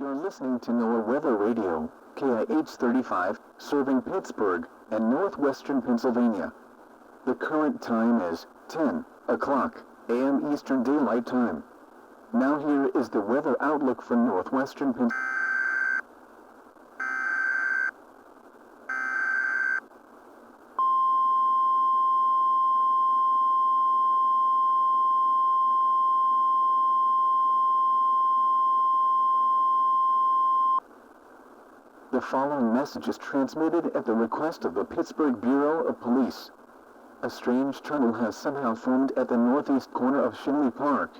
You're listening to NOAA Weather Radio, KIH 35, serving Pittsburgh and northwestern Pennsylvania. The current time is 10 o'clock a.m. Eastern Daylight Time. Now here is the weather outlook for northwestern Pennsylvania. The following message is transmitted at the request of the Pittsburgh Bureau of Police. A strange tunnel has somehow formed at the northeast corner of Shinley Park.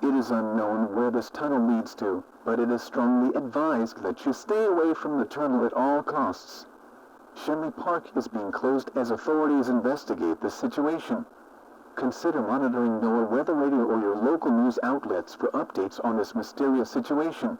It is unknown where this tunnel leads to, but it is strongly advised that you stay away from the tunnel at all costs. Shinley Park is being closed as authorities investigate the situation. Consider monitoring NOAA Weather Radio or your local news outlets for updates on this mysterious situation.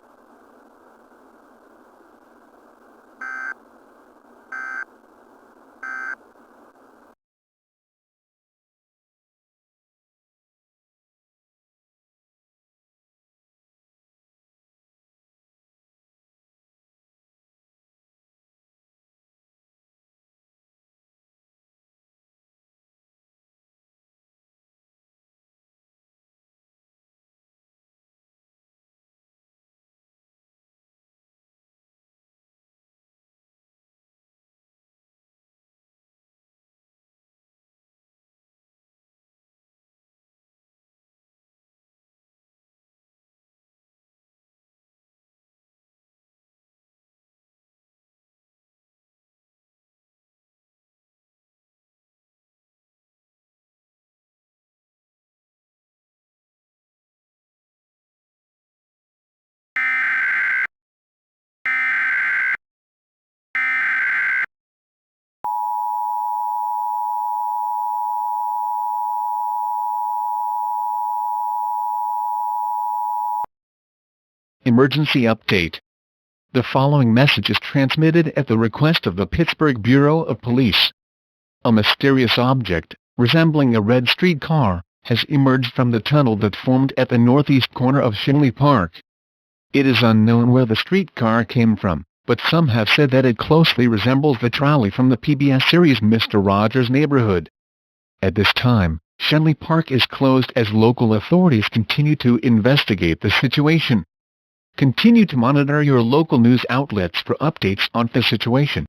Emergency update. The following message is transmitted at the request of the Pittsburgh Bureau of Police. A mysterious object, resembling a red streetcar, has emerged from the tunnel that formed at the northeast corner of Shinley Park. It is unknown where the streetcar came from, but some have said that it closely resembles the trolley from the PBS series Mr. Rogers' Neighborhood. At this time, Shinley Park is closed as local authorities continue to investigate the situation. Continue to monitor your local news outlets for updates on the situation.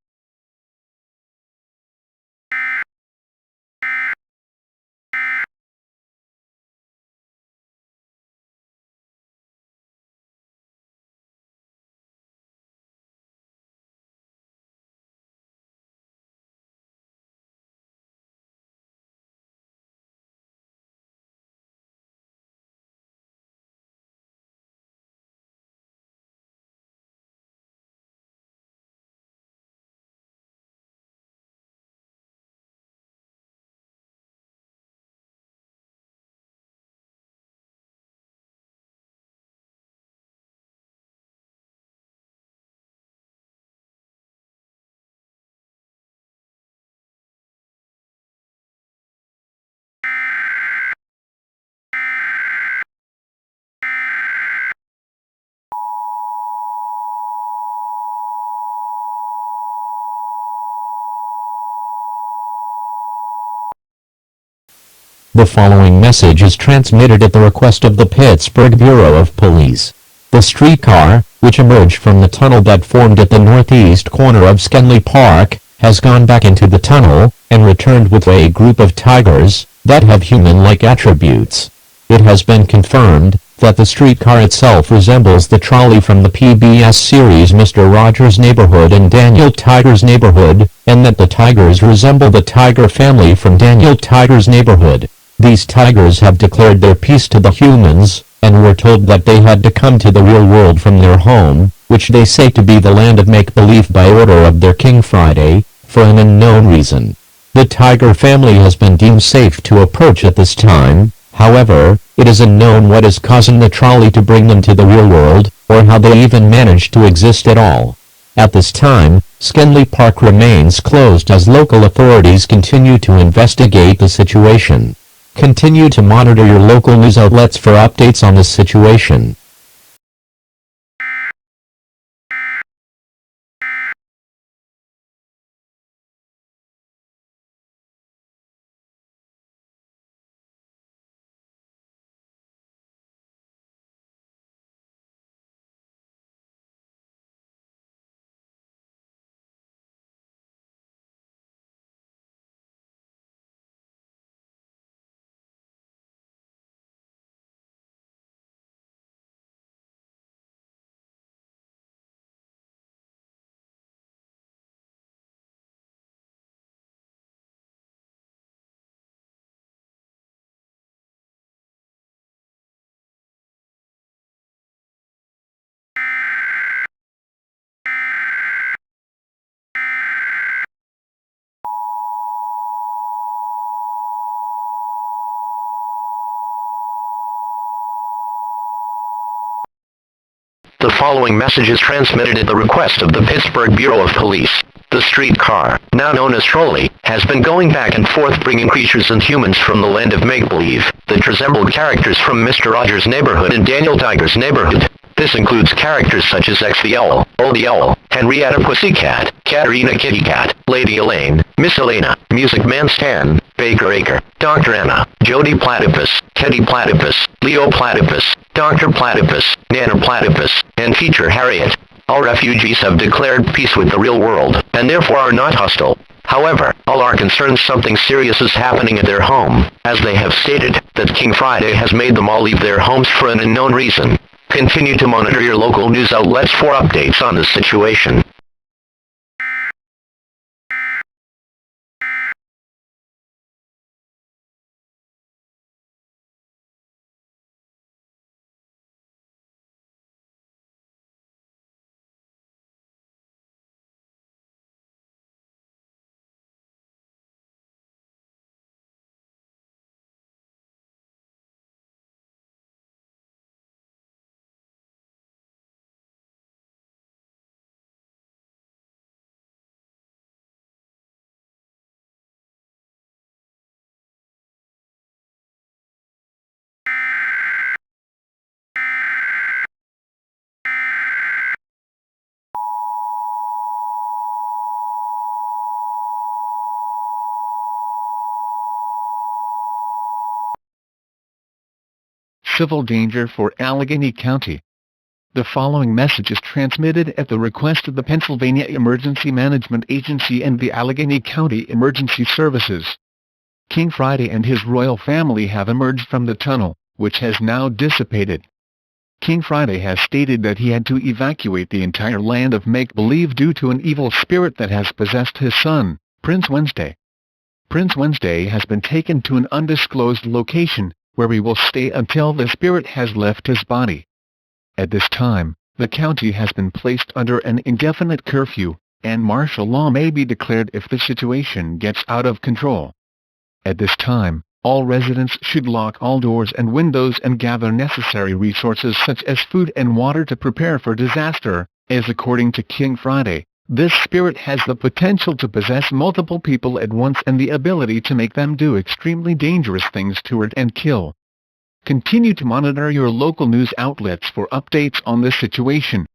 The following message is transmitted at the request of the Pittsburgh Bureau of Police. The streetcar, which emerged from the tunnel that formed at the northeast corner of Shinley Park, has gone back into the tunnel, and returned with a group of tigers, that have human-like attributes. It has been confirmed, that the streetcar itself resembles the trolley from the PBS series Mr. Rogers' Neighborhood and Daniel Tiger's Neighborhood, and that the tigers resemble the tiger family from Daniel Tiger's Neighborhood. These tigers have declared their peace to the humans, and were told that they had to come to the real world from their home, which they say to be the land of make-believe by order of their King Friday, for an unknown reason. The tiger family has been deemed safe to approach at this time. However, it is unknown what is causing the trolley to bring them to the real world, or how they even managed to exist at all. At this time, Shinley Park remains closed as local authorities continue to investigate the situation. Continue to monitor your local news outlets for updates on this situation. following message is transmitted at the request of the Pittsburgh Bureau of Police. The streetcar, now known as trolley, has been going back and forth bringing creatures and humans from the land of make-believe that resembled characters from Mr. Rogers' Neighborhood and Daniel Tiger's Neighborhood. This includes characters such as X the Owl, Old the Owl, Henrietta Pussycat, Katerina Kitty Cat, Lady Elaine, Miss Elena, Music Man Stan, Baker Acre, Dr. Anna, Jody Platypus, Teddy Platypus, Leo Platypus, Dr. Platypus, Nana Platypus, and Teacher Harriet. All refugees have declared peace with the real world, and therefore are not hostile. However, all are concerned something serious is happening at their home, as they have stated that King Friday has made them all leave their homes for an unknown reason. Continue to monitor your local news outlets for updates on this situation. Civil danger for Allegheny County. The following message is transmitted at the request of the Pennsylvania Emergency Management Agency and the Allegheny County Emergency Services. King Friday and his royal family have emerged from the tunnel, which has now dissipated. King Friday has stated that he had to evacuate the entire land of make-believe due to an evil spirit that has possessed his son, Prince Wednesday. Prince Wednesday has been taken to an undisclosed location, where he will stay until the spirit has left his body. At this time, the county has been placed under an indefinite curfew, and martial law may be declared if the situation gets out of control. At this time, all residents should lock all doors and windows and gather necessary resources such as food and water to prepare for disaster, as according to King Friday, this spirit has the potential to possess multiple people at once and the ability to make them do extremely dangerous things to hurt and kill. Continue to monitor your local news outlets for updates on this situation.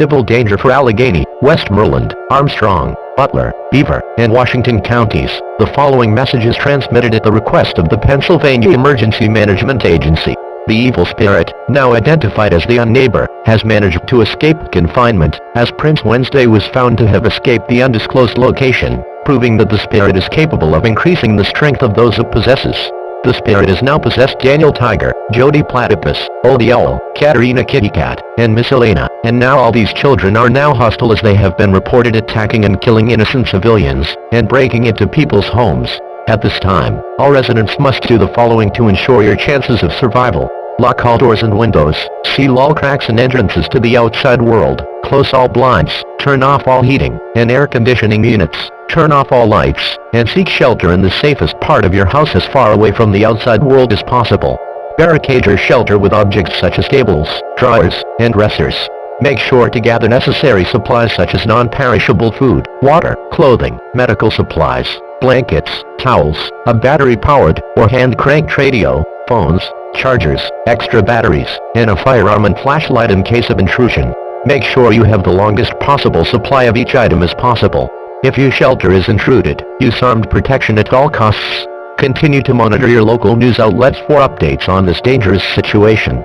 Civil danger for Allegheny, Westmoreland, Armstrong, Butler, Beaver, and Washington counties. The following message is transmitted at the request of the Pennsylvania Emergency Management Agency. The evil spirit, now identified as the Unneighbor, has managed to escape confinement, as Prince Wednesday was found to have escaped the undisclosed location, proving that the spirit is capable of increasing the strength of those it possesses. The spirit has now possessed Daniel Tiger, Jody Platypus, Old the Owl, Katerina Kitty Cat, and Miss Elena, and now all these children are now hostile as they have been reported attacking and killing innocent civilians, and breaking into people's homes. At this time, all residents must do the following to ensure your chances of survival. Lock all doors and windows, seal all cracks and entrances to the outside world, close all blinds, turn off all heating and air conditioning units, turn off all lights, and seek shelter in the safest part of your house as far away from the outside world as possible. Barricade your shelter with objects such as tables, drawers, and dressers. Make sure to gather necessary supplies such as non-perishable food, water, clothing, medical supplies, blankets, towels, a battery-powered or hand-cranked radio, phones, chargers, extra batteries, and a firearm and flashlight in case of intrusion. Make sure you have the longest possible supply of each item as possible. If your shelter is intruded, use armed protection at all costs. Continue to monitor your local news outlets for updates on this dangerous situation.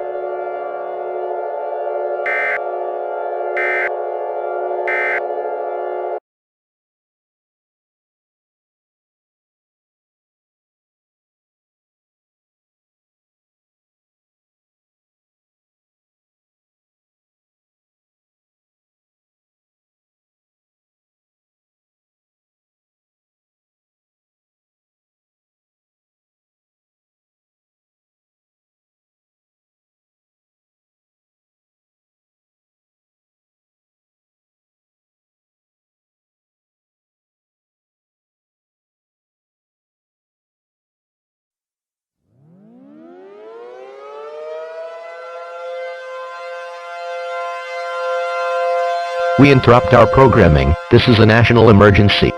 We interrupt our programming. This is a national emergency.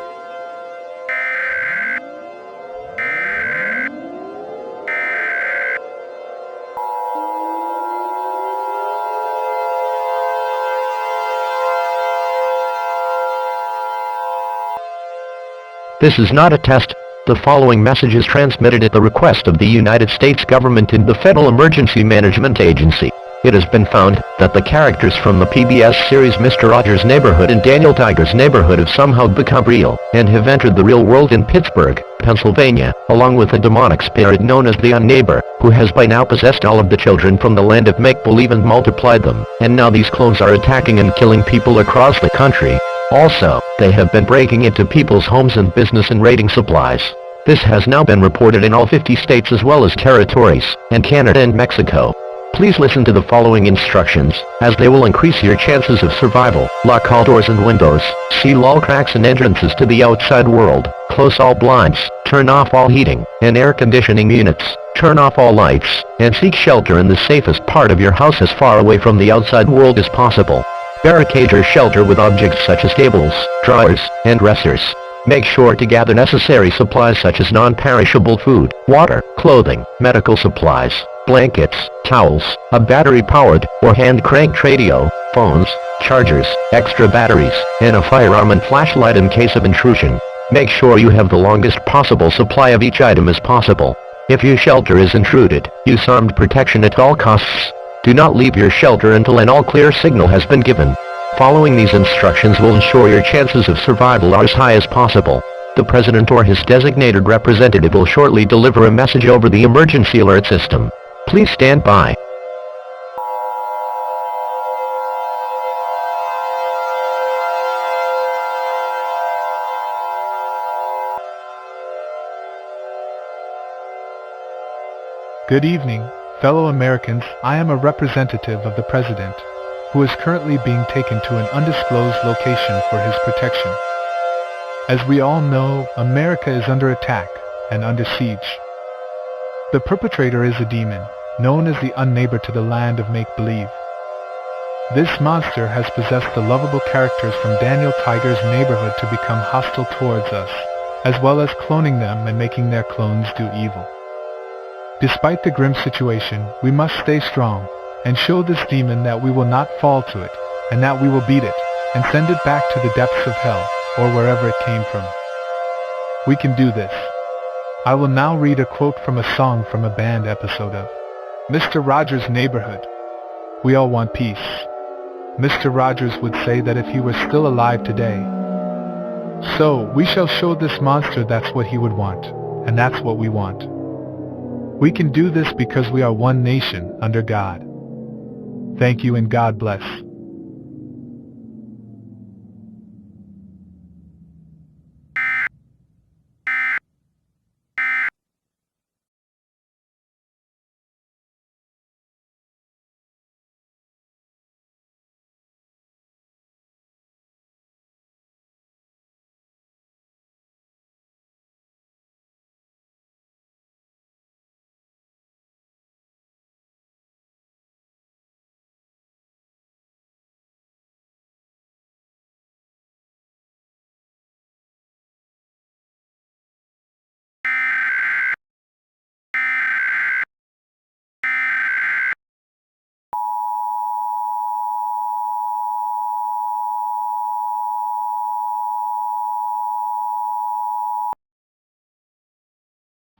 This is not a test. The following message is transmitted at the request of the United States government and the Federal Emergency Management Agency. It has been found that the characters from the PBS series Mr. Rogers' Neighborhood and Daniel Tiger's Neighborhood have somehow become real and have entered the real world in Pittsburgh, Pennsylvania, along with a demonic spirit known as the Unneighbor, who has by now possessed all of the children from the land of make-believe and multiplied them, and now these clones are attacking and killing people across the country. Also, they have been breaking into people's homes and business and raiding supplies. This has now been reported in all 50 states as well as territories, and Canada and Mexico. Please listen to the following instructions, as they will increase your chances of survival. Lock all doors and windows, seal all cracks and entrances to the outside world, close all blinds, turn off all heating and air conditioning units, turn off all lights, and seek shelter in the safest part of your house as far away from the outside world as possible. Barricade your shelter with objects such as tables, drawers, and dressers. Make sure to gather necessary supplies such as non-perishable food, water, clothing, medical supplies, blankets, towels, a battery-powered or hand-cranked radio, phones, chargers, extra batteries, and a firearm and flashlight in case of intrusion. Make sure you have the longest possible supply of each item as possible. If your shelter is intruded, use armed protection at all costs. Do not leave your shelter until an all-clear signal has been given. Following these instructions will ensure your chances of survival are as high as possible. The President or his designated representative will shortly deliver a message over the emergency alert system. Please stand by. Good evening, fellow Americans. I am a representative of the President, who is currently being taken to an undisclosed location for his protection. As we all know, America is under attack and under siege. The perpetrator is a demon, known as the Unneighbor to the land of make-believe. This monster has possessed the lovable characters from Daniel Tiger's Neighborhood to become hostile towards us, as well as cloning them and making their clones do evil. Despite the grim situation, we must stay strong and show this demon that we will not fall to it, and that we will beat it, and send it back to the depths of hell, or wherever it came from. We can do this. I will now read a quote from a song from a band episode of Mr. Rogers' Neighborhood. We all want peace. Mr. Rogers would say that if he were still alive today. So, we shall show this monster that's what he would want, and that's what we want. We can do this because we are one nation under God. Thank you and God bless.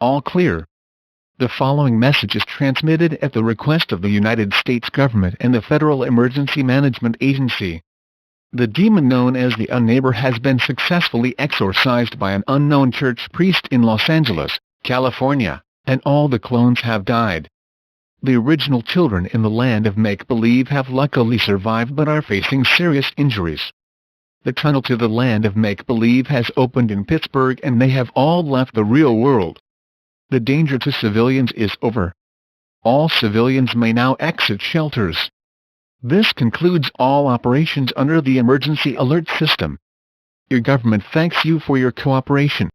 All clear. The following message is transmitted at the request of the United States government and the Federal Emergency Management Agency. The demon known as the Unneighbor has been successfully exorcised by an unknown church priest in Los Angeles, California, and all the clones have died. The original children in the land of make-believe have luckily survived but are facing serious injuries. The tunnel to the land of make-believe has opened in Pittsburgh and they have all left the real world. The danger to civilians is over. All civilians may now exit shelters. This concludes all operations under the emergency alert system. Your government thanks you for your cooperation.